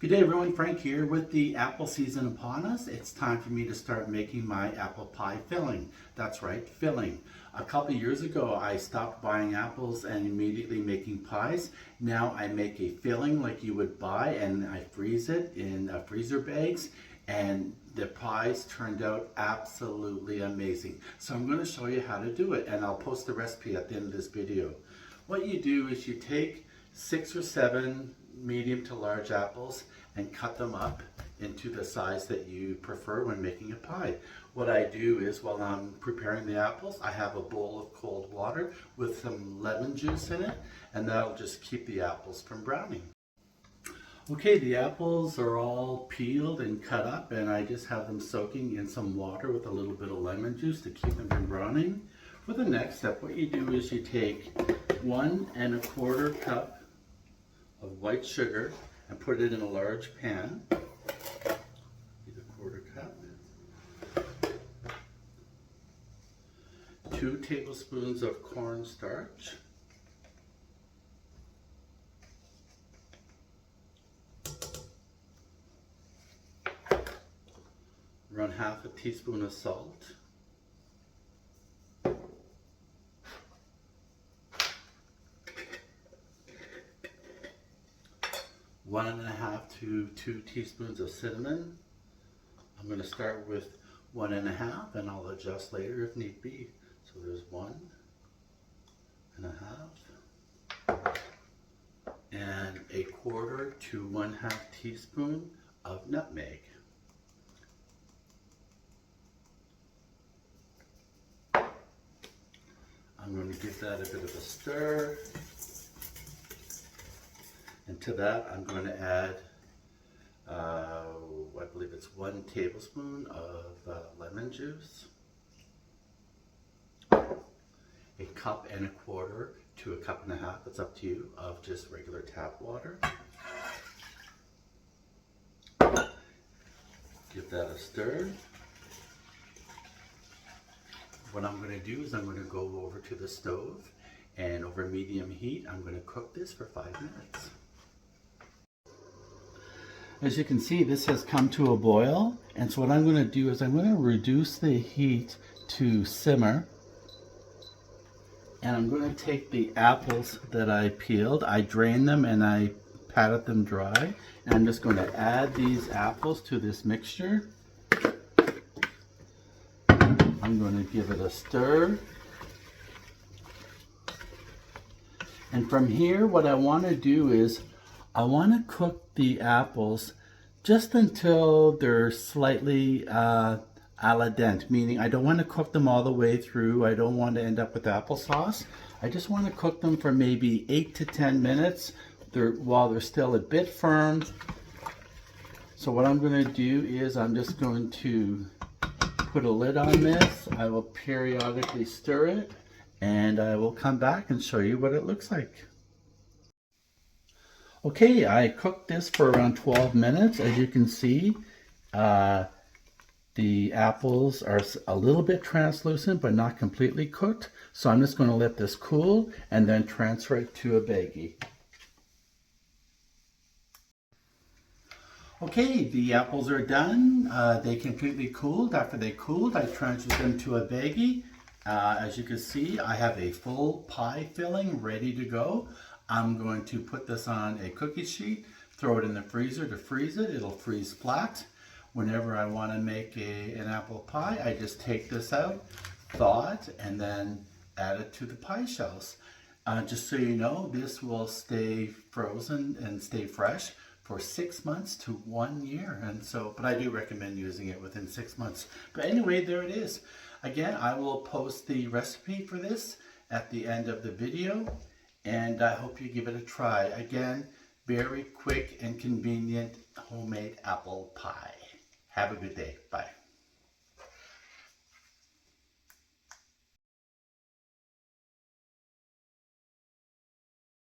Good day everyone, Frank here. With the apple season upon us, it's time for me to start making my apple pie filling. That's right, filling. A couple years ago I stopped buying apples and immediately making pies. Now I make a filling like you would buy and I freeze it in freezer bags, and the pies turned out absolutely amazing. So I'm going to show you how to do it, and I'll post the recipe at the end of this video. What you do is you take 6 or 7 medium to large apples and cut them up into the size that you prefer when making a pie. What I do is, while I'm preparing the apples, I have a bowl of cold water with some lemon juice in it, and that'll just keep the apples from browning. Okay, the apples are all peeled and cut up, and I just have them soaking in some water with a little bit of lemon juice to keep them from browning. For the next step, what you do is you take 1 1/4 cup of white sugar and put it in a large pan. Get a 1/4 cup. 2 tablespoons of cornstarch. Run 1/2 teaspoon of salt. 1 1/2 to 2 teaspoons of cinnamon. I'm going to start with 1 1/2 and I'll adjust later if need be. So there's 1 1/2 and 1/4 to 1/2 teaspoon of nutmeg. I'm going to give that a bit of a stir. And to that, I'm going to add, I believe it's 1 tablespoon of lemon juice, 1.25 cups to 1.5 cups, it's up to you, of just regular tap water. Give that a stir. What I'm going to do is I'm going to go over to the stove, and over medium heat, I'm going to cook this for 5 minutes. As you can see, this has come to a boil, and so what I'm going to do is I'm going to reduce the heat to simmer, and I'm going to take the apples that I peeled, I drained them and I patted them dry, and I'm just going to add these apples to this mixture. I'm going to give it a stir. And from here, what I want to do is I want to cook the apples just until they're slightly al dente, meaning I don't want to cook them all the way through. I don't want to end up with applesauce. I just want to cook them for maybe 8 to 10 minutes while they're still a bit firm. So what I'm going to do is I'm just going to put a lid on this. I will periodically stir it, and I will come back and show you what it looks like. Okay, I cooked this for around 12 minutes. As you can see, the apples are a little bit translucent, but not completely cooked. So I'm just going to let this cool and then transfer it to a baggie. Okay, the apples are done. They completely cooled. After they cooled, I transferred them to a baggie. As you can see, I have a full pie filling ready to go. I'm going to put this on a cookie sheet, throw it in the freezer to freeze it. It'll freeze flat. Whenever I want to make an apple pie, I just take this out, thaw it, and then add it to the pie shells. Just so you know, this will stay frozen and stay fresh for 6 months to 1 year. And so, but I do recommend using it within 6 months. But anyway, there it is. Again, I will post the recipe for this at the end of the video, and I hope you give it a try. Again, very quick and convenient homemade apple pie. Have a good day. Bye.